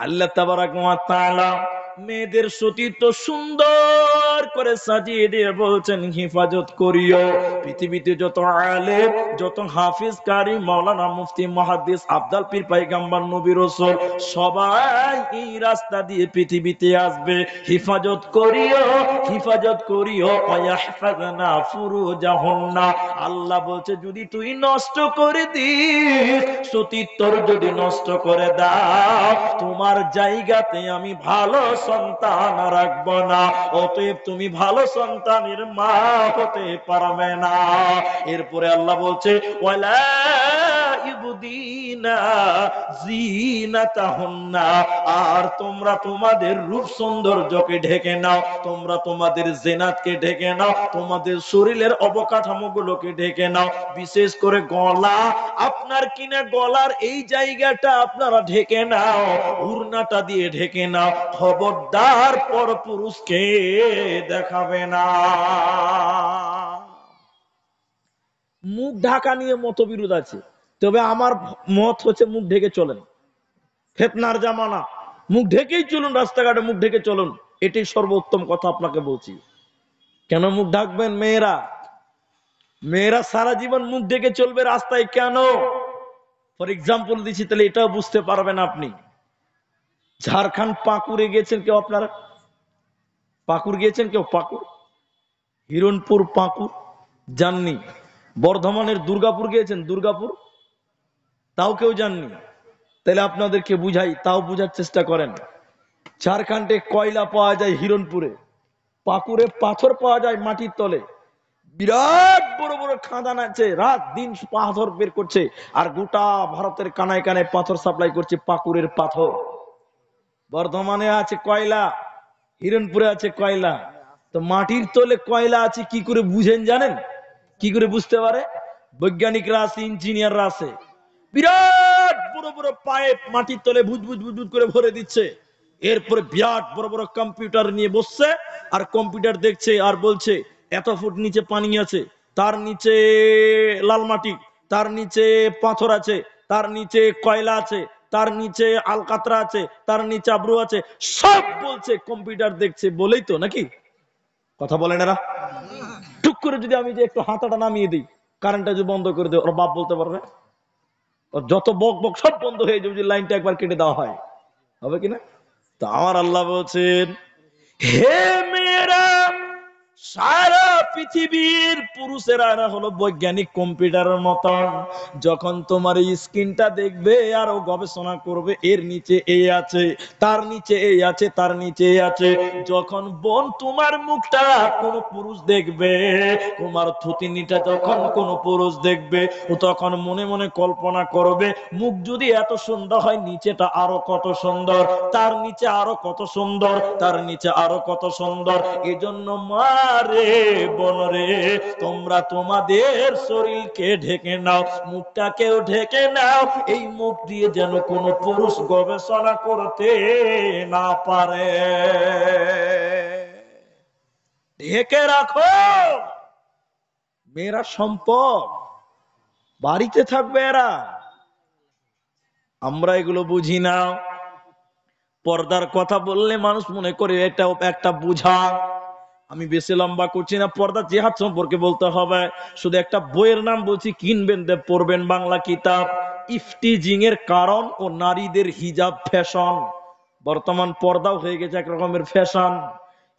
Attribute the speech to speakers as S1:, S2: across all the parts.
S1: আল্লাহ তাবারাক ওয়া তাআলা মেয়েদের সতীত্ব সুন্দর করে সাজিয়ে দিয়ে বলছেন হেফাজত করিও। পৃথিবীতে যত আলেম, যত হাফিজ, কারি, মাওলানা, মুফতি, মুহাদ্দিস, আফদাল পীর, পয়গম্বর, নবী, রাসূল সবাই এই রাস্তা দিয়ে পৃথিবীতে আসবে। হেফাজত করিও, হেফাজত করিও। ওয়াহফাজনা ফুরুজাহুন্না। আল্লাহ বলছে যদি তুই নষ্ট করে দিস, সতীত্বর যদি নষ্ট করে দাও, তোমার জায়গাতে আমি ভালো সন্তান রাখবো না। অতএব তুমি ভালো সন্তানের মা হতে পারবে না। এরপরে আল্লাহ বলছে ওয়ালা ইবদিনা জিনাতাহুন্না। আর তোমরা তোমাদের রূপ সৌন্দর্যকে ঢেকে নাও, তোমরা তোমাদের জিনাতকে ঢেকে নাও, তোমাদের শরীরের অবকাঠামোগুলোকে ঢেকে নাও। বিশেষ করে গলা, আপনার কিনা গলার এই জায়গাটা আপনারা ঢেকে নাও, উড়নাটা দিয়ে ঢেকে নাও। খবরদার পরপুরুষকে দেখাবে না। মুখ ঢাকা নিয়ে মতবিরোধ আছে, তবে আমার মত হচ্ছে মুখ ঢেকে চলেন। ফিতনার জামানা, মুখ ঢেকেই চলুন, রাস্তাঘাটে মুখ ঢেকে চলুন, এটাই সর্বোত্তম কথা আপনাকে বলছি। কেন মুখ ঢাকবেন? মেয়েরা, মেয়েরা সারা জীবন মুখ ঢেকে চলবে রাস্তায় কেন? ফর এক্সাম্পল দিচ্ছি, তাহলে এটাও বুঝতে পারবেন আপনি। ঝাড়খণ্ড পাকুড়ে গেছেন কেউ? আপনারা পাকুড় গিয়েছেন কেউ? পাকুড়, হিরণপুর, পাকুড় যাননি? বর্ধমানের দুর্গাপুর গিয়েছেন? দুর্গাপুর তাও কেউ যাননি? তাহলে আপনাদেরকে বুঝাই, তাও বুঝার চেষ্টা করেন। ঝাড়খণ্ডে কয়লা পাওয়া যায় হিরণপুরে, পাকুড়ে পাথর পাওয়া যায় মাটির তলে। বিরাট বড় বড় খাদান আছে, রাত দিন পাথর বের করছে, আর গোটা ভারতের কানায় কানায় পাথর সাপ্লাই করছে পাকুড়ের পাথর। বর্ধমানে আছে কয়লা, হিরণপুরে আছে কয়লা। তো মাটির তলে কয়লা আছে কি করে বুঝেন জানেন? কি করে বুঝতে পারে? বৈজ্ঞানিকরা আছে, ইঞ্জিনিয়াররা আছে, বিরাট বড় বড় পাইপ মাটির তলে ভুজ ভুজ ভুজ ভুজ করে ভরে দিচ্ছে। এরপরে বিরাট বড় বড় কম্পিউটার নিয়ে বসছে, আর কম্পিউটার দেখছে আর বলছে এত ফুট নিচে পানি আছে, তার নিচে লাল মাটি, তার নিচে পাথর আছে, তার নিচে কয়লা আছে, তার নিচে আলকাতরা আছে, তার নিচে আব্রু আছে, সব বলছে। কম্পিউটার দেখছে বলেই তো, নাকি? কথা বলেন এরা? টুক করে যদি আমি যে একটু হাতাটা নামিয়ে দিই, কারেন্টটা যদি বন্ধ করে দিই, ওর বাপ বলতে পারবে? ওর যত বক বক সব বন্ধ হয়ে যাবে যদি লাইনটা একবার কেটে দেওয়া হয়, হবে কিনা? তো আমার আল্লাহ বলছেন, হে মেয়েরা, সারা পৃথিবীর পুরুষেরা এরা হলো বৈজ্ঞানিক কম্পিউটারের মতন। যখন তোমার এই স্ক্রিনটা দেখবে আর ও গবেষণা করবে, এর নিচে এই আছে, তার নিচে এই আছে, তার নিচে এই আছে। যখন বোন তোমার মুখটা কোন পুরুষ দেখবে, তোমার থুতিনিটা যখন কোন পুরুষ দেখবে, ও তখন মনে মনে কল্পনা করবে, মুখ যদি এত সুন্দর হয়, নিচেটা আরো কত সুন্দর, তার নিচে আরো কত সুন্দর, তার নিচে আরো কত সুন্দর। এজন্য মারে বোনরে, তোমরা তোমাদের শরীরকে ঢেকে নাও, মুখটাকেও ঢেকে নাও, এই মুখ দিয়ে যেন কোনো পুরুষ গবেষণা করতে না পারে। ঢেকে রাখো। মেয়েরা সম্পদ, বাড়িতে থাকবে এরা। আমরা এগুলো বুঝি না। পর্দার কথা বললে মানুষ মনে করে এটা একটা বোঝা। আমি বেশি লম্বা করছি না, পর্দা জিহাদ সম্পর্কে বলতে হবে। শুধু একটা বইয়ের নাম বলছি, কিনবেন, পড়বেন, বাংলা কিতাব, ইফটিজিং এর কারণ ও নারীদের হিজাব ফ্যাশন। বর্তমান পর্দাও হয়ে গেছে এক রকমের ফ্যাশন।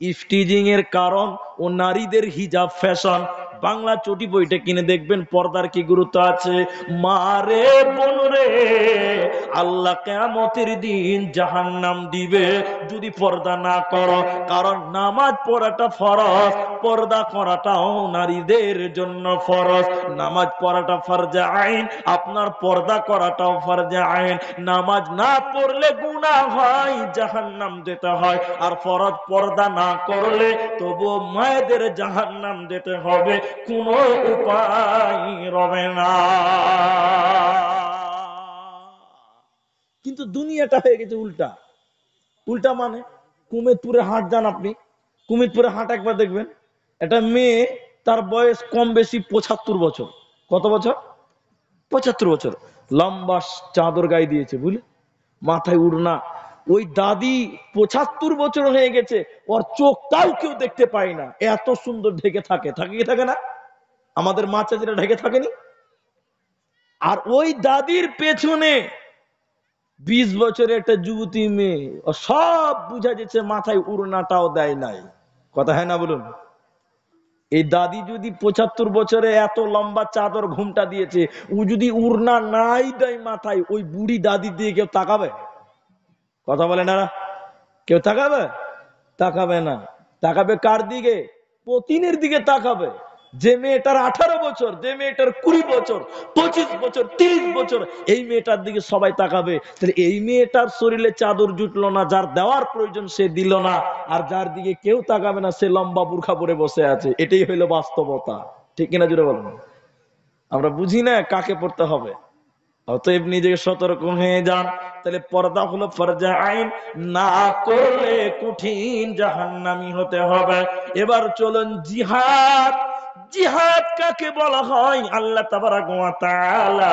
S1: ইফটিজিং এর কারণ ও নারীদের হিজাব ফ্যাশন, বাংলা চটি বইটা কিনে দেখবেন পর্দার কি গুরুত্ব আছে। মারে বোনরে, আল্লাহ কিয়ামতের দিন জাহান্নাম দিবে যদি পর্দা না করো। কারণ নামাজ পড়াটা ফরজ, পর্দা করাটাও নারীদের জন্য ফরজ। নামাজ পড়াটা ফরজে আইন, আপনার পর্দা করাটাও ফরজে আইন। নামাজ না পড়লে গুনাহ হয়, জাহান্নাম যেতে হয়। আর ফরজ পর্দা না করলে তবু মায়েদের জাহান্নাম যেতে হবে, কোনো উপায় রবে না। কিন্তু দুনিয়াটা হয়ে গেছে উল্টা। উল্টা মানে, কুমিরপুরে হাট যান আপনি, কুমিরপুরে হাট একবার দেখবেন, একটা মেয়ে, তার বয়স কম বেশি ৭৫ বছর। কত বছর? ৭৫ বছর। লম্বা চাদর গায়ে দিয়েছে, বুঝলে, মাথায় উড়না, ওই দাদি ৭৫ বছর হয়ে গেছে, ওর চোখটাও কেউ দেখতে পায় না, এত সুন্দর ঢেকে থাকে। থাকে কি থাকে না? আমাদের মা চাচিরা ঢেকে থাকেনি? আর ওই দাদির পেছনে ২০ বছরের একটা যুবতী মেয়ে, ও সব বুঝা যাচ্ছে, মাথায় উড়নাটাও দেয় নাই। কথা হয় না বলুন? এই দাদি যদি ৭৫ বছরে এত লম্বা চাদর ঘুমটা দিয়েছে, ও যদি উড়না নাই দেয় মাথায়, ওই বুড়ি দাদি দিয়ে কেউ তাকাবে? কথা বলে না? কেউ তাকাবে? তাকাবে না। তাকাবে কার দিকে? পতিনের দিকে তাকাবে। যে মেয়েটার ১৮ বছর, যে মেয়েটার ২০ বছর, ২৫ বছর, ৩০ বছর, এই মেয়েটার দিকে সবাই তাকাবে। তাহলে এই মেয়েটার শরীরে চাদর জুটলো না, যার দেওয়ার প্রয়োজন সে দিল না, আর যার দিকে কেউ তাকাবে না সে লম্বা বুরখা পরে বসে আছে। এটাই হইল বাস্তবতা। ঠিক কিনা জুড়ে বলুন? আমরা বুঝি না কাকে পড়তে হবে। অতএব নিজেকে সতর্ক হয়ে যান। তাহলে পর্দা হলো ফরজে আইন, না করলে কঠিন জাহান্নামী হতে হবে। এবার চলুন জিহাদ। জিহাদ কাকে বলা হয়? আল্লাহ তাবারাক ওয়া তাআলা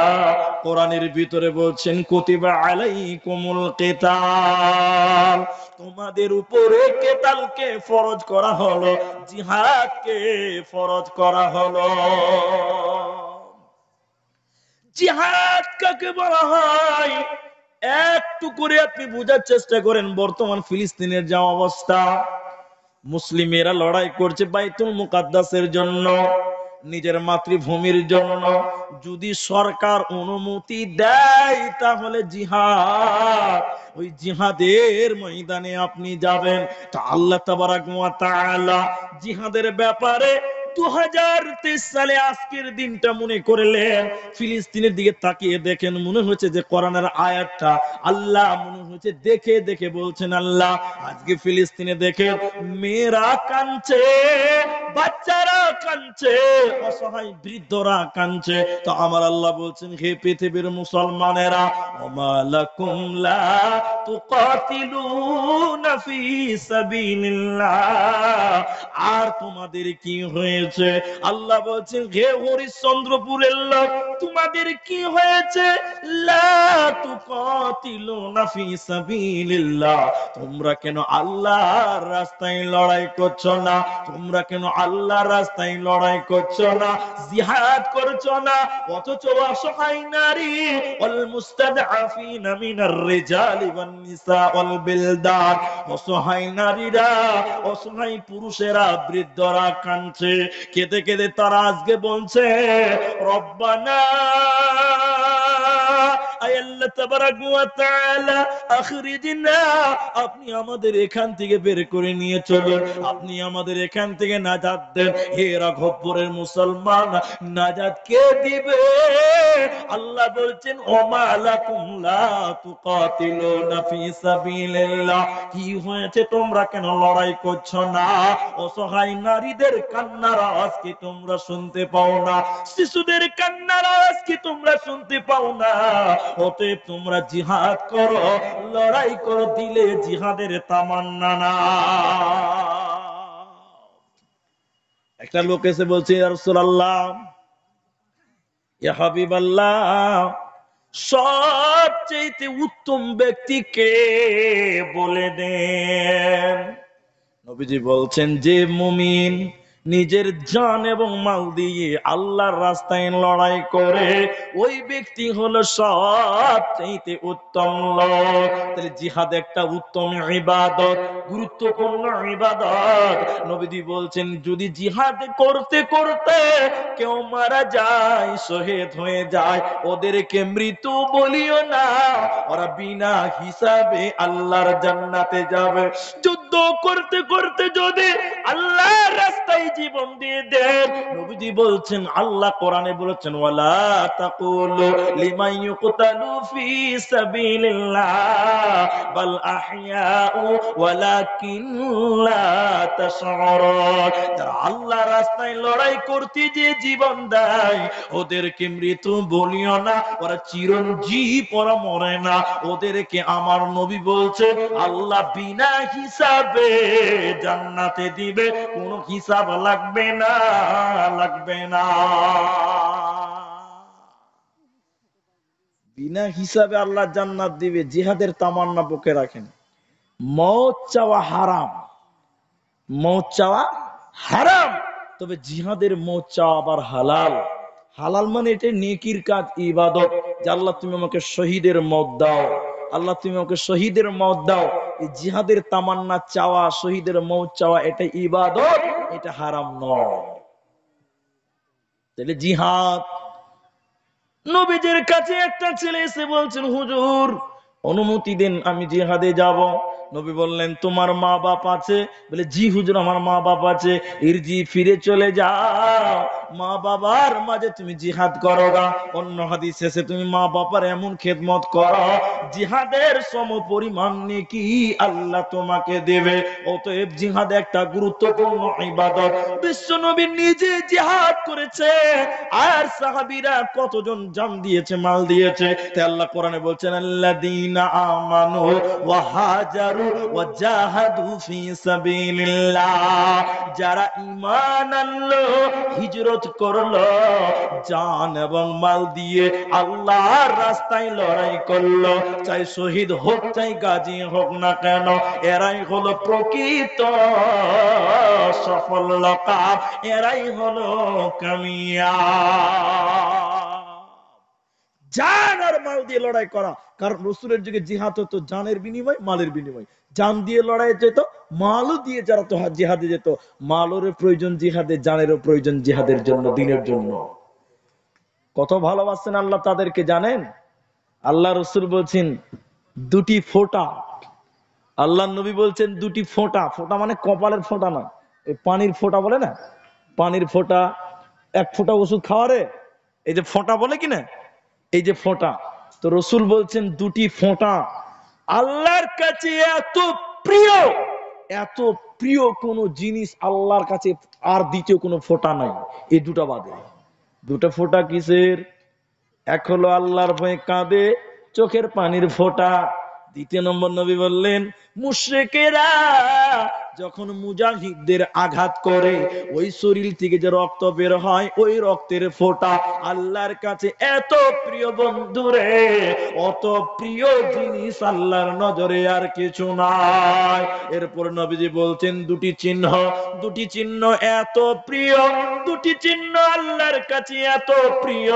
S1: কোরআনের ভিতরে বলছেন, কুতিবা আলাইকুমুল কিতাল, তোমাদের উপরে কেতালকে ফরজ করা হলো, জিহাদকে ফরজ করা হলো। জিহাদ কাকে বলা হয়? একটু করে আপনি বোঝার চেষ্টা করেন। বর্তমান ফিলিস্তিনের যা অবস্থা, মুসলিমেরা লড়াই করছে বাইতুল মুকাদ্দাসের জন্য, নিজের মাতৃভূমির জন্য। যদি সরকার অনুমতি দেয় তাহলে জিহাদ, ওই জিহাদের ময়দানে আপনি যাবেন। তা আল্লাহ তাবারাক ওয়া তাআলা জিহাদের ব্যাপারে 2023 সালে আজকের দিনটা মনে করলেন। ফিলিস্তিনের দিকে তাকিয়ে দেখেন, মনে হচ্ছে যে কোরআনের আয়াতটা আল্লাহ মনে হচ্ছে দেখে দেখে বলছেন, আল্লাহ আজকে ফিলিস্তিনে দেখে মেয়েরা কাঁদছে, বাচ্চারা কাঁদছে, অসহায় বৃদ্ধরা কাঁদছে। তো আমার আল্লাহ বলছেন, হে পৃথিবীর মুসলমানেরা, ওমা লাকুম লা তুকাতিলুনা ফি সাবিলিল্লাহ, আর তোমাদের কি হয়েছে? আল্লাহ বলছেন, হে হরিশ্চন্দ্রপুরের লোক, তোমাদের কি হয়েছে? লা তুকাতিলুনা ফি সাবিলিল্লাহ, তোমরা কেন আল্লাহর রাস্তায় লড়াই করছো না? তোমরা কেন আল্লাহর রাস্তায় লড়াই করছো না, জিহাদ করছো না? অথচ অসহায় নারী, ওয়াল মুস্তাদআফিনা মিনার রিজালি ওয়ান নিসা ওয়াল বিলদান, অসহায় নারীরা, অসহায় পুরুষেরা, বৃদ্ধরা কাঁদছে। কেঁদে কেঁদে তারা আজকে বলছে, রব্বানা, আয় আল্লাহ তাবারাক ওয়া তাআলা, আখরিজনা, আপনি আমাদের এখান থেকে বের করে নিয়ে চলুন, আপনি আমাদের এখান থেকে নাজাত দেন। হে রাঘবপুরের মুসলমান, নাজাত কে দিবে? আল্লাহ বলছেন, ওমা লাকুম লা তুকাতিলুনা ফি সাবিলিল্লাহ, কি হয়েছে? তোমরা কেন লড়াই করছো না? অসহায় নারীদের কান্নার আওয়াজ কি তোমরা শুনতে পাও না? শিশুদের কান্নার আওয়াজ কি তোমরা শুনতে পাও না? অতএব তোমরা জিহাদ করো, লড়াই করো, দিলে জিহাদের তামান্না না। একটা লোক এসে বলছে, ইয়া রাসূলুল্লাহ, ইয়া হাবিবাল্লাহ, সবচেয়ে উত্তম ব্যক্তি কে বলে দেন। নবীজি বলছেন, যে মুমিন নিজের জান এবং মাল দিয়ে আল্লাহর রাস্তায় লড়াই করে, ওই ব্যক্তি হলো সবচেয়ে উত্তম লোক। তাহলে জিহাদ একটা উত্তম ইবাদত, গুরুত্বপূর্ণ ইবাদত। নবীজি বলছেন, যদি জিহাদ করতে করতে কেউ মারা যায়, শহীদ হয়ে যায়, ওদেরকে মৃত্যু বলিও না, ওরা বিনা হিসাবে আল্লাহর জান্নাতে যাবে। যুদ্ধ করতে করতে যদি আল্লাহর রাস্তায় জীবন দিয়ে দেন, নবীজি বলছেন, আল্লাহ কোরআনে বলেছেন, ওয়ালা তাকুলু লিমান ইউকতালু ফি সাবিলিল্লাহ বাল আহইয়াউ ওয়ালাকিন লা তাশউরুন, যারা আল্লাহর রাস্তায় লড়াই করতে যে জীবন দেয়, ওদেরকে মৃত বলিও না, ওরা চিরঞ্জীব, ওরা মরে না। ওদেরকে আমার নবী বলছে, আল্লাহ বিনা হিসাবে জান্নাতে দিবে, কোনো হিসাব লাগবে না, লাগবে না। বিনা হিসাবে আল্লাহ জান্নাত দিবে। জিহাদের তামান্না বুকে রাখেন। মওত চাওয়া হারাম, মওত চাওয়া হারাম, তবে জিহাদের মওত চাওয়া আবার হালাল। হালাল মানে এটা নেকির কাজ, ইবাদত, যে আল্লাহ তুমি আমাকে শহীদের মওত দাও, আল্লাহ তুমি আমাকে শহীদের মওত দাও। এই জিহাদের তামান্না চাওয়া, শহীদের মওত চাওয়া, এটা ইবাদত, এটা হারাম নয়। তাহলে জিহাদ, নবীজির কাছে একটা ছেলে এসে বলছেন, হুজুর অনুমতি দেন আমি জিহাদে যাব। নবী বললেন তোমার মা বাপ আছে? বলে জি হুজুর আমার মা বাপ আছে। ইরজি, ফিরে চলে যাও, মা বাবার মাঝে তুমি জিহাদ করো না। অন্য হাদিস এসে তুমি মা বাবার এমন খেদমত করো জিহাদের সম পরিমাণ নেকি আল্লাহ তোমাকে দেবে। অতএব জিহাদ একটা গুরুত্বপূর্ণ ইবাদত। বিশ্ব নবী নিজে জিহাদ করেছে, আর সাহাবীরা কতজন জান দিয়েছে, মাল দিয়েছে। তাই আল্লাহ কোরআনে বলছেন আল্লাযীনা আমানু ওয়া হাজারু ওয়া জাহাদু ফি সাবিলিল্লাহ, যারা ঈমান আনলো, হিজরত করলো, জান এবং মাল দিয়ে আল্লাহর রাস্তায় লড়াই করলো, চাই শহীদ হোক চাই গাজী হোক না কেন, এরাই হলো প্রকৃত সফল লোক, এরাই হলো কামিয়াব। জান আর মাল দিয়ে লড়াই করা, কারণ রাসূলের যুগে জিহাদ হতো জানের বিনিময়, মালের বিনিময়। জান দিয়ে লড়াই যেত, মালও দিয়ে যারা তো জিহাদে যেত। মালেরও প্রয়োজন জিহাদে, জানেরও প্রয়োজন জিহাদের জন্য, দিনের জন্য। কত ভালোবাসেন আল্লাহ তাদেরকে জানেন? আল্লাহ রাসূল বলছেন দুটি ফোঁটা, আল্লাহ নবী বলছেন দুটি ফোঁটা, ফোঁটা মানে কপালের ফোঁটা না, এই পানির ফোঁটা বলে না, পানির ফোঁটা, এক ফোঁটা ওষুধ খাওয়ারে এই যে ফোঁটা বলে কিনা, এই যে ফোঁটা। তো রসুল বলছেন দুটি ফোঁটা আল্লাহর কাছে এত প্রিয়, এত প্রিয় কোন জিনিস আল্লাহর কাছে আর দ্বিতীয় কোনো ফোঁটা নাই এই দুটা বাদে। দুটা ফোঁটা কিসের? এক হলো আল্লাহর ভয়ে কাঁদে চোখের পানির ফোঁটা। দ্বিতীয় নম্বর নবী বললেন মুশরিকেরা যখন মুজাহিদদের আঘাত করে ওই শরীর থেকে যে রক্ত বের হয় ওই রক্তের ফোঁটা আল্লাহর কাছে এত প্রিয় বন্ধুরে, অত প্রিয় জিনিস আল্লাহর নজরে আর কিছু নাই। এরপর নবীজি বলছেন দুটি চিহ্ন, দুটি চিহ্ন এত প্রিয়, দুটি চিহ্ন আল্লাহর কাছে এত প্রিয়,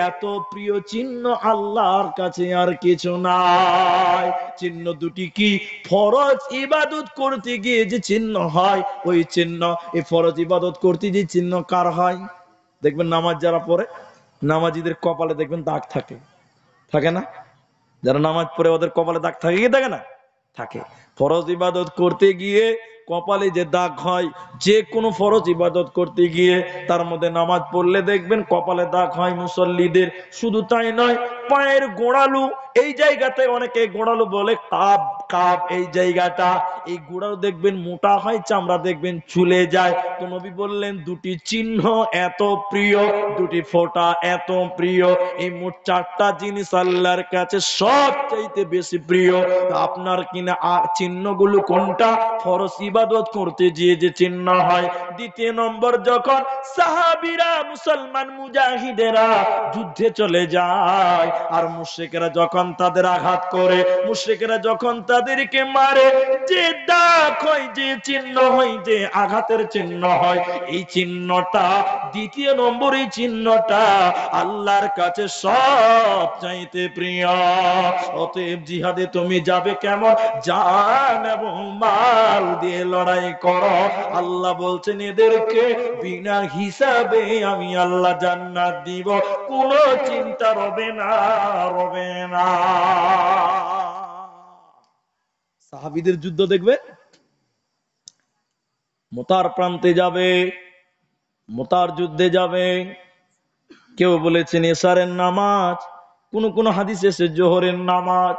S1: এত প্রিয় চিহ্ন আল্লাহর কাছে আর কিছু নাই। চিহ্ন দুটি কি? ফরজ ইবাদত করতে গিয়ে যে চিহ্ন হয় ওই চিহ্ন। এই ফরজ ইবাদত করতে যে চিহ্ন কার হয়? দেখবেন নামাজ যারা পড়ে, নামাজীদের কপালে দেখবেন দাগ থাকে, থাকে না? যারা নামাজ পড়ে ওদের কপালে দাগ থাকে কি থাকে না? থাকে। ফরজ ইবাদত করতে গিয়ে কপালে যে দাগ হয়, যে কোনো ফরজ ইবাদত করতে গিয়ে তার মধ্যে নামাজ পড়লে দেখবেন কপালে দাগ হয় মুসল্লিদের। শুধু তাই নয়, পায়ের গোড়ালু, এই জায়গাতে অনেকে গোড়ালু বলে, কাপ কাপ এই জায়গাটা, এই গোড়ালু দেখবেন মোটা হয়, চামড়া দেখবেন চুলে যায়। তো নবী বললেন দুটি চিহ্ন এত প্রিয়, দুটি ফোঁটা এত প্রিয়, এই মোট চারটা জিনিস আল্লাহর কাছে সবচাইতে বেশি প্রিয়। আপনার কিনা চিহ্নগুলো কোনটা? ফরজ ইবাদত করতে গিয়ে যে চিহ্ন হয়। দ্বিতীয় নম্বর, যখন সাহাবীরা মুসলমান মুজাহিদেরা যুদ্ধে চলে যায় আর মুশরিকেরা যখন তাদের আঘাত করে, মুশরিকেরা যখন তাদেরকে মারে, যে দাগ হয়, যে চিহ্ন হয়, যে আঘাতের চিহ্ন হয়, এই চিহ্নটা, দ্বিতীয় নম্বর এই চিহ্নটা আল্লাহর কাছে সব চাইতে প্রিয়। অতএব জিহাদে তুমি যাবে কেমন? জান এবং মাল দিয়ে লড়াই করো। আল্লাহ বলছেন এদেরকে বিনা হিসাবে আমি আল্লাহ জান্নাত দিব, কোনো চিন্তা রবে না, রবে না। সাহাবীদের যুদ্ধ দেখবে, মুতার প্রান্তে যাবে, মুতার যুদ্ধে যাবে। কেউ বলেছেন এশারের নামাজ, কোন কোন হাদিস এসে জোহরের নামাজ।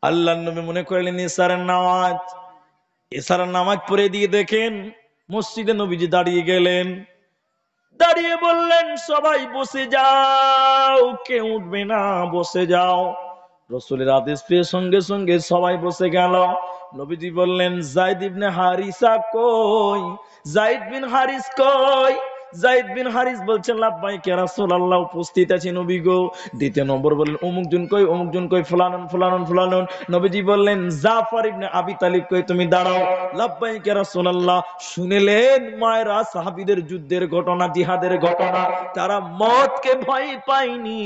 S1: আল্লাহর নবী মনে করলেন এশারের নামাজ, এশারের নামাজ পড়ে দিয়ে দেখেন মসজিদে নবীজি দাঁড়িয়ে গেলেন, দাঁড়িয়ে বললেন সবাই বসে যাও, কেউ উঠবে না, বসে যাও। রাসূলের আদেশ পেয়ে সঙ্গে সঙ্গে সবাই বসে গেল। নবীজি বললেন যায়েদ ইবনে হারিসা কই? যায়েদ বিন হারিস কই? যায়েদ বিন হারিস বলছেন লাব্বাইক ইয়া রাসূলুল্লাহ, উপস্থিত আছি নবী গো। দ্বিতীয় নম্বর বললেন অমুক জন কই, ফুলানুন ফুলানুন ফুলানুন। নবীজি বললেন জাফর ইবনে আবি তালিব কই, তুমি দাঁড়াও। লাব্বাইক ইয়া রাসূলুল্লাহ। শুনলেন মায়েরা সাহাবীদের যুদ্ধের ঘটনা, জিহাদের ঘটনা। তারা মওতকে ভয় পায়নি,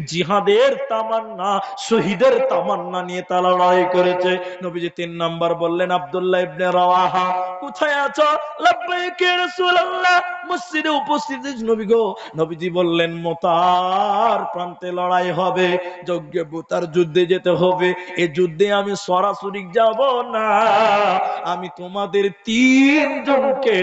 S1: জিহাদের তামান্না, শহীদের তামান্না নিয়ে তারা লড়াই করেছে। নবীজি তিন নাম্বার বললেন আব্দুল্লাহ ইবনে রাওয়াহা, কোথায় আছো? লাব্বাইক ইয়া রাসূলুল্লাহ, মসজিদে উপস্থিত নবী গো। নবীজি বললেন মোতার প্রান্তে লড়াই হবে, যজ্ঞবুতার যুদ্ধে যেতে হবে। এই যুদ্ধে আমি সরাসরি যাব না, আমি তোমাদের তিনজনকে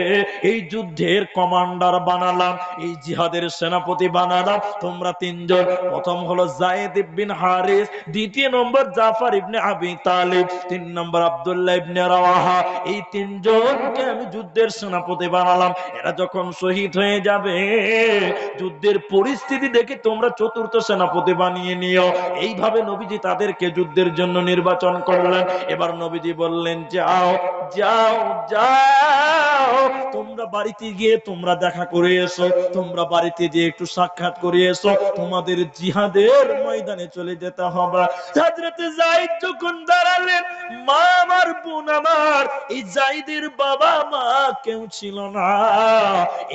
S1: এই যুদ্ধের কমান্ডার বানালাম, এই জিহাদের সেনাপতি বানালাম। তোমরা তিনজন, প্রথম হলো যায়েদ বিন হারিস, দ্বিতীয় নম্বর জাফর ইবনে আবি তালিব, তিন নম্বর আব্দুল্লাহ ইবনে রাওয়াহা। এই তিনজনকে আমি যুদ্ধের সেনাপতি বানালাম। এরা যখন শহীদ হয়ে যাবে, যুদ্ধের পরিস্থিতি দেখে তোমরা চতুর্থ সেনাপতি বানিয়ে নিও। এইভাবে নবীজি তাদেরকে যুদ্ধের জন্য নির্বাচন করলেন। এবার নবীজি বললেন যাও যাও যাও, তোমরা বাড়িতে গিয়ে তোমরা দেখা করে এসো, তোমরা বাড়িতে গিয়ে একটু সাক্ষাৎ করে এসো, তোমাদের জিহাদের ময়দানে চলে যেতে হবে। হযরত যায়েদ যখন দাঁড়ালেন, মা আমার, বোন আমার, এই যায়েদের বাবা মা কেউ ছিল না।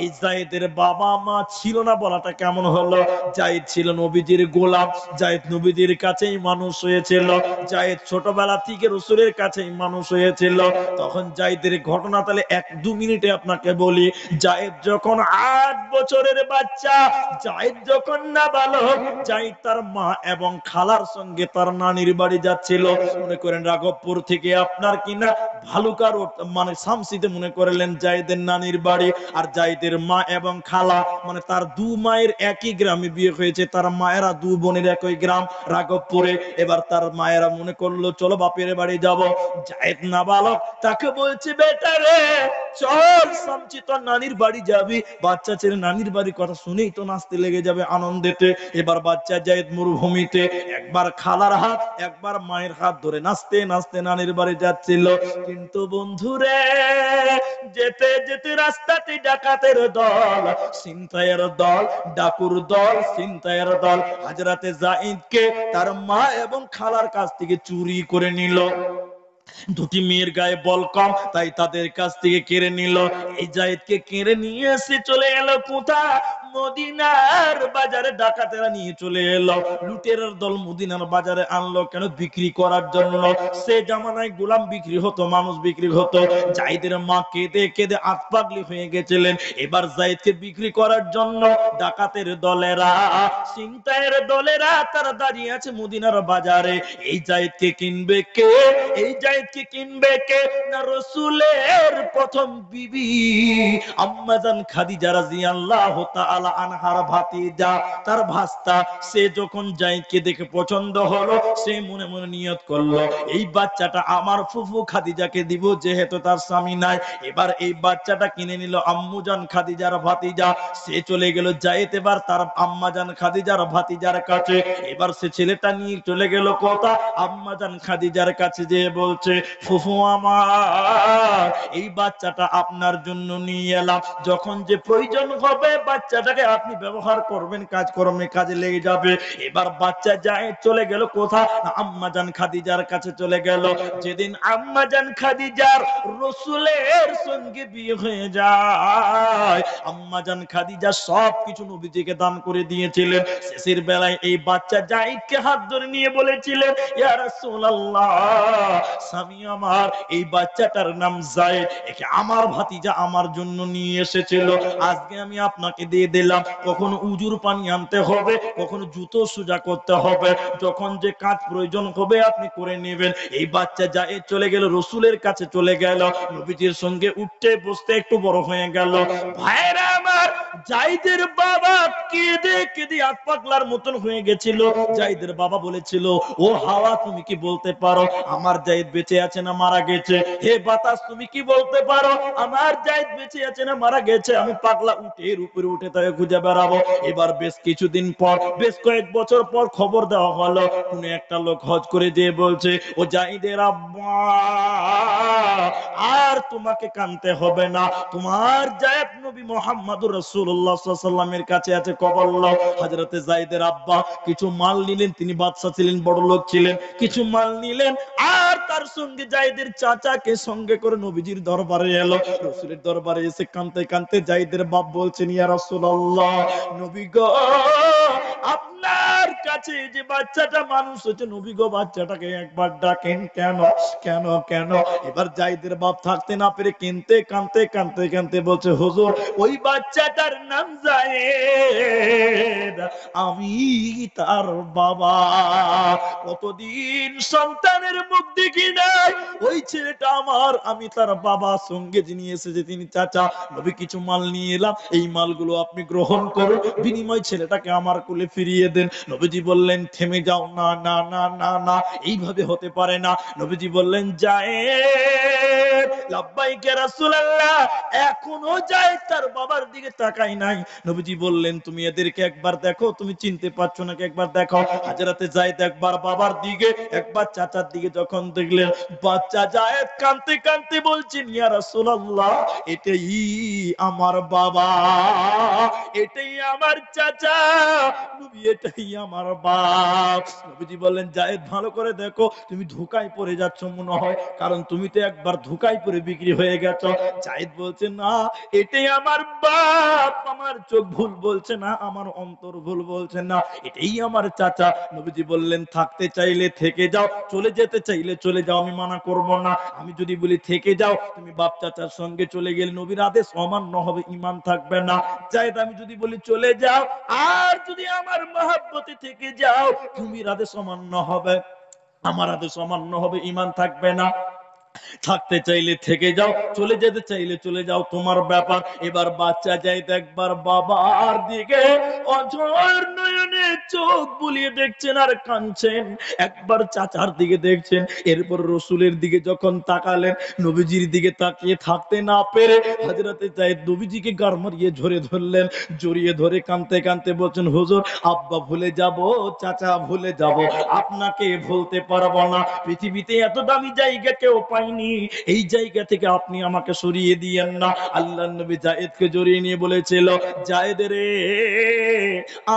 S1: এই যায়েদের বাবা মা ছিল না বলাটা কেমন হলো? যায়েদ ছিল নবীজির গোলাম, যায়েদ নবীজির কাছেই মানুষ হয়েছিল, যায়েদ ছোটবেলা থেকে রাসূলের কাছেই মানুষ হয়েছিল। তখন যায়েদের ঘটনা তাহলে 1-2 মিনিটে আপনাকে বলি। যায়েদ যখন 8 বছরের বাচ্চা, যায়েদ যখন নাবালক, যায়েদ তার মা এবং খালার সঙ্গে তার নানির বাড়ি যাচ্ছিল। মনে করেন রাঘবপুর থেকে আপনার কিনা ভালুকা রোড মানে শামসিতে মনে করলেন যায়েদের নানির বাড়ি। আর যায়েদের মা এবং খালা মানে তার দু মায়ের একই গ্রামে বিয়ে হয়েছে, তার মায়েরা দু বোনের একই গ্রাম রাঘবপুরে। এবার তার মায়েরা মনে করলো চলো বাপের বাড়ি যাব। যায়েদ নাবালক, তাকে বলছে বেটা রে চল শামসি তোর নানির বাড়ি যাবি। বাচ্চা ছেলে নানির বাড়ির কথা শুনেই তো নাচতে লেগে যাবে আনন্দেতে। এবার বাচ্চা যায়েদ মরুভূমিতে একবার খালার হাত একবার মায়ের হাত ধরে নাচতে নাচতে নানির বাড়ি যাচ্ছিল। কিন্তু বন্ধুরে, যেতে যেতে রাস্তাতে ডাকাতের দল, ছিনতাইয়ের দল, ডাকুর দল, ছিনতাইয়ের দল হযরতে যায়েদকে তার মা এবং খালার কাছ থেকে চুরি করে নিল। দুটি মেয়ের গায়ে বল কম, তাই তাদের কাছ থেকে কেড়ে নিল। এই যায়েদকে কেড়ে নিয়ে এসে চলে এলো কোথায়? মদিনার বাজারে ডাকাতেরা নিয়ে চলে এলো। লুটেরার দল মদিনার বাজারে আনলো কেন? বিক্রি করার জন্য। সে জামানায় গোলাম বিক্রি হতো, মানুষ বিক্রি হতো। যায়েদের মা কেঁদে কেঁদে আতপাগলি হয়ে গেছিলেন। এবার যায়েদকে বিক্রি করার জন্য ডাকাতের দলেরা, ছিনতাইয়ের দলেরা তারা দাঁড়িয়ে আছে মদিনার বাজারে। এই যায়েদকে কিনবে কে? এই যায়েদকে কিনবে কে? না রাসূলের প্রথম বিবি আম্মা জান খাদিজা রাদিয়াল্লাহু তাআলা আনহার ভাতিজা, তার ভাস্তা। সে যখন যায়েদকে দেখে পছন্দ হলো, সে মনে মনে নিয়ত করলো এই বাচ্চাটা আমার ফুফু খাদিজাকে দিব, যেহেতু তার স্বামী নাই। এবার এই বাচ্চাটা কিনে নিল আম্মু জান খাদিজার ভাতিজা। সে চলে গেল যায়েদ এবার তার আম্মা জান খাদিজার ভাতিজার কাছে। এবার সে ছেলেটা নিয়ে চলে গেল কথা আম্মা জান খাদিজার কাছে, যে বলছে ফুফু আমার, এই বাচ্চাটা আপনার জন্য নিয়ে এলাম, যখন যে প্রয়োজন হবে বাচ্চাটাকে আপনি ব্যবহার করবেন, কাজকর্মে কাজে লেগে যাবে। এবার বাচ্চা যায় চলে গেল কোথা? আম্মা জান খাদিজার কাছে চলে গেল। যেদিন আম্মা জান খাদিজার রাসূলের সঙ্গে বিয়ে হয়ে যায়, আম্মা জান খাদিজা সবকিছু নবীজিকে দান করে দিয়েছিলেন। শেষের বেলায় এই বাচ্চা যায়েদকে হাত ধরে নিয়ে বলেছিলেন ইয়া রাসূলুল্লাহ, স্বামী আমার, এই বাচ্চাটার নাম যায়েদ, একে আমার ভাতিজা আমার জন্য নিয়ে এসেছিল, আজকে আমি আপনাকে দিয়ে দিলাম। কখনো উজুর পানি আনতে হবে, কখনো জুতো সোজা করতে হবে, যখন যে কাজ প্রয়োজন হবে আপনি করে নেবেন। এই বাচ্চা যায়েদ চলে গেল রাসূলের কাছে, চলে গেল নবীজির সঙ্গে উঠতে বসতে একটু বড় হয়ে গেল। ভাইরা আমার, যায়েদের বাবা কেঁদে কেঁদে আতপাগলার মতন হয়ে গেছিল। যায়েদের বাবা বলেছিল ও হাওয়া, তুমি কি বলতে পারো আমার যায়েদ বেঁচে আছে না মারা গেছে? হে বাতাস, তুমি কি বলতে পারো আমার যায়েদ বেঁচে আছে না মারা গেছে? আমি পাগলা উটের উপরে উঠে তাকে খুঁজে বেড়াবো। এবার বেশ কিছুদিন পর, বেশ কয়েক বছর পর খবর দেওয়া হলো, কোন একটা লোক হজ করে যেয়ে বলছে ও যায়েদের আব্বা, আর তোমাকে কানতে হবে না, তোমার যায়েদ নবী মুহাম্মদুর রাসূলুল্লাহ সাল্লাল্লাহু আলাইহি ওয়াসাল্লামের কাছে আছে কবর লাও। হযরতে যায়েদের আব্বা কিছু মাল নিলেন, তিনি বাদশা ছিলেন, বড় লোক ছিলেন, কিছু মাল নিলেন আর তার সঙ্গে যায়েদের চাচাকে সঙ্গে করে নবীজির দরবারে এলো। রাসূলের দরবারে এসে কাঁদতে কাঁদতে যায়েদের বাপ বলছেন, ইয়া রাসূলুল্লাহ, নবী গো, আপনার কাছে যে বাচ্চাটা মানুষ হচ্ছে, নবী গো, বাচ্চাটাকে একবার ডাকেন। কেন কেন কেন? এবার যায়েদের বাপ থাকতে না পেরে কিনতে কাঁদতে কাঁদতে কাঁদতে বলছে, হুজুর, ওই বাচ্চাটার নাম যায়েদ, আমি তার বাবা। কতদিন সন্তানের মুখ দেখি নাই, ওই ছেলেটা আমার, আমি তার বাবা। সঙ্গে যিনি এসেছে তিনি চাচা। নবী, কিছু মাল নিয়ে এলাম, এই মালগুলো আপনি গ্রহণ করুন, বিনিময় ছেলেটাকে আমার কোলে ফিরিয়ে দেন। নবীজি বললেন, থেমে যাও, না না না না না, এইভাবে হতে পারে না। নবীজি বললেন, যায়েদ, লাব্বাইক ইয়া রাসূলুল্লাহ। এখনো যায়েদ তার বাবার দিকে তাকাই নাই। নবীজি বললেন, তুমি এদেরকে একবার দেখো, তুমি চিনতে পারছো নাকি একবার দেখো। হযরতে যায়েদ একবার বাবার দিকে, একবার চাচার দিকে যখন দেখলেন, বাচ্চা যায়েদ কাঁদতে কাঁদতে বলছেন, ইয়া রাসূলুল্লাহ, এটাই আমার বাবা, এটাই আমার চাচা, নবী, এটাই আমার বাপ। নবীজি বললেন, যায়েদ, ভালো করে দেখো, তুমি ধোঁকায় পড়ে যাচ্ছ মনে হয়, কারণ তুমি তো একবার ধোঁকায় পড়ে বিক্রি হয়ে গেছো। যায়েদ বলছে, না, এটাই আমার বাপ, আমার চোখ ভুল বলছে না, আমার অন্তর ভুল বলছে না, এটাই আমার চাচা। নবীজি বললেন, থাকতে চাইলে থেকে যাও, চলে যেতে চাইলে চলে যাও, আমি মানা করব না। আমি যদি বলি থেকে যাও, তুমি বাপ চাচার সঙ্গে চলে গেলে নবীর আদেশ অমান্য হবে, ঈমান থাকবে না। যায়েদ, আমি যদি বলি চলে যাও, আর যদি আমার মহব্বতে থেকে যাও, তুমি আদেশ অমান্য হবে, আমার আদেশ অমান্য হবে, ঈমান থাকবে না। থাকতে চাইলে থেকে যাও, চলে যেতে চাইলে চলে যাও, তোমার ব্যাপার। এবার বাচ্চা যায়েদ একবার বাবার দিকে অঝোর নয়নে চোখ বুলিয়ে দেখছেন আর কাঁদছেন, একবার চাচার দিকে দেখছেন, এরপর রাসূলের দিকে যখন তাকালেন, নবীজির দিকে তাকিয়ে থাকতে না পেরে হযরতে যায়েদ নবীজিকে গাড় মারিয়ে ঝরে ধরলেন, জড়িয়ে ধরে কাঁদতে কাঁদতে বলছেন, হুজুর, আব্বা ভুলে যাব, চাচা ভুলে যাব, আপনাকে ভুলতে পারবো না। পৃথিবীতে এত দামি জায়গা কেউ পাইনি, এই জায়গা থেকে আপনি আমাকে সরিয়ে দিয়েন না। আল্লাহর নবী যায়েদকে জড়িয়ে নিয়ে বলেছিল, যায়েদ রে,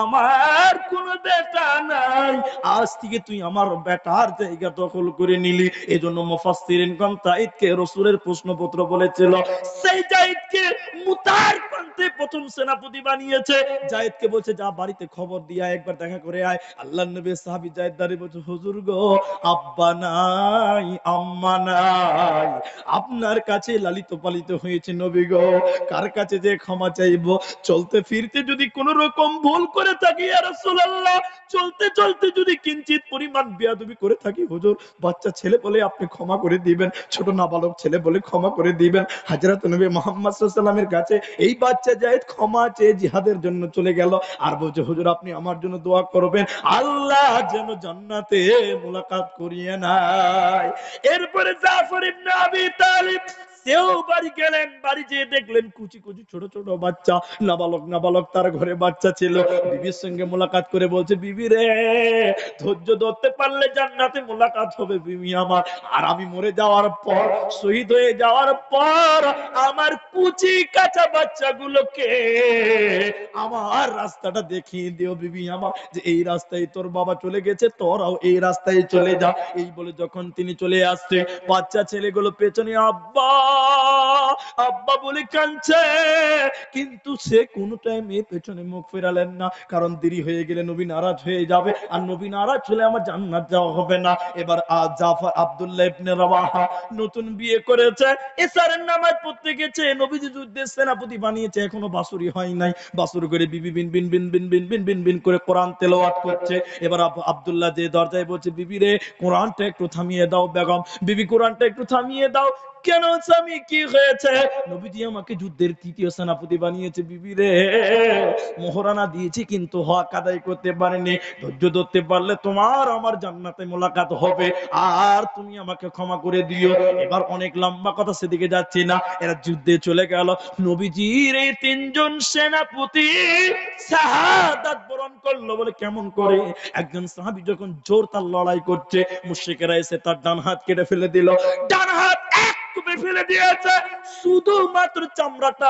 S1: আমার কোন বেটা নাই, আজ থেকে তুই আমার বেটার জায়গা দখল করে নিলি। এজন্য মুফাসসিরিনগণ যায়েদকে রাসূলের প্রশ্নপত্র বলেছিল, সেই যায়েদকে মুতার প্রান্তে প্রথম সেনাপতি বানিয়েছে। যায়েদকে বলছে, যা বাড়িতে খবর দিয়া একবার দেখা করে আয়। আল্লাহর নবী সাহাবী যায়েদ দাঁড়িয়ে বলছে, হুজুর গো, আব্বা নাই, আম্মা নাই, আপনার কাছে লালিত পালিত হয়েছে নবী গো, কার কাছে যে ক্ষমা চাইবো? চলতে ফিরতে যদি কোন রকম ভুল করে থাকি ইয়া রাসূলুল্লাহ, চলতে চলতে যদি কিঞ্চিত পরিমাণ বেয়াদবি করে থাকি, হুজুর, বাচ্চা ছেলে বলে আপনি ক্ষমা করে দিবেন, ছোট নাবালক ছেলে বলে ক্ষমা করে দিবেন। হযরত নবী মুহাম্মদ সাল্লাল্লাহু আলাইহি ওয়াসাল্লামের কাছে এই বাচ্চা যায়েদ ক্ষমা চেয়ে জিহাদের জন্য চলে গেল, আর বলছে, হুজুর, আপনি আমার জন্য দোয়া করবেন, আল্লাহ যেন জান্নাতে মুলাকাত করিয়ে নেয়। এরপরে জাফর ইবনে আবি তালিব সেও বাড়ি গেলেন, বাড়ি যেয়ে দেখলেন কুচি কুচি ছোট ছোট বাচ্চা, নাবালক নাবালক, তার ঘরে বাচ্চা ছিল। বিবির সঙ্গে মোলাকাত করে বলছে, বিবি রে, ধৈর্য ধরতে পারলে জান্নাতে মোলাকাত হবে বিবি আমার, আর আমি মরে যাওয়ার পর, শহীদ হয়ে যাওয়ার পর, আমার কুচি কাঁচা বাচ্চাগুলোকে আমার রাস্তাটা দেখিয়ে দিও বিবি আমার, যে এই রাস্তায় তোর বাবা চলে গেছে, তোরাও এই রাস্তায় চলে যা। এই বলে যখন তিনি চলে আসছে, বাচ্চা ছেলেগুলো পেছনে আব্বা আব্বা বলে কাঁদছে, কিন্তু সে কোন টাইমে পেছনে মুখ ফেরালেন না, কারণ দেরি হয়ে গেলে নবী নারাজ হয়ে যাবে, আর নবী নারাজ হলে আমার জান্নাত যাওয়া হবে না। এবার জাফর আব্দুল্লাহ ইবনে রাওয়াহা নতুন বিয়ে করেছে, এশারের নামাজ পড়তে গেছে, নবীজি যুদ্ধের সেনাপতি বানিয়েছে, এখনো বাসুরি হয় নাই, বাসুর করে বিবি বিন বিন বিন বিন বিন বিন বিন বিন করে কোরআন তেলাওয়াত করছে। এবার আব্দুল্লাহ যে দরজায় বলছে, বিবি রে, কোরআনটা একটু থামিয়ে দাও বেগম, বিবি কোরআনটা একটু থামিয়ে দাও। কেন স্বামী, কি হয়েছে? নবীজি আমাকে যুদ্ধের তৃতীয় সেনাপতি বানিয়েছে বিবি রে, মোহরানা দিয়েছি কিন্তু হক আদায় করতে পারিনি, ধৈর্য ধরতে পারলে তোমার আমার জান্নাতে মোলাকাত হবে, আর তুমি আমাকে ক্ষমা করে দিও। এবার অনেক লম্বা কথা, সেদিকে যাচ্ছি না। এরা যুদ্ধে চলে গেল, নবীজির এই তিনজন সেনাপতি শাহাদাত বরণ করলো। বলে কেমন করে? একজন সাহাবী যখন জোর তার লড়াই করছে, মুশরিকেরা এসে তার ডান হাত কেটে ফেলে দিল, ডান হাত এক কেটে ফেলে দিয়েছে, শুধুমাত্র চামড়াটা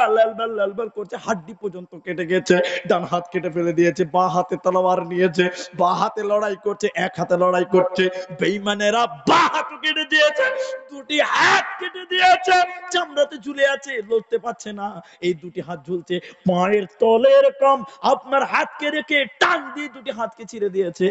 S1: লাল করছে, হাড্ডি পর্যন্ত কেটে গেছে। ডান হাত কেটে ফেলে দিয়েছে, বাঁ হাতে তলোয়ার নিয়েছে, বাঁ হাতে লড়াই করছে, এক হাতে লড়াই করছে। বেঈমানেরা বাঁ হাত কেটে দিয়েছে, দুটি হাত কেটে দিয়েছে, চামড়াতে ঝুলে আছে, লড়তে পারছে না। এই দুটি হাত ঝুলছে পায়ের তলে, এরকম আপনার হাতকে রেখে টান দিয়ে দুটি হাতকে ছিঁড়ে দিয়েছে।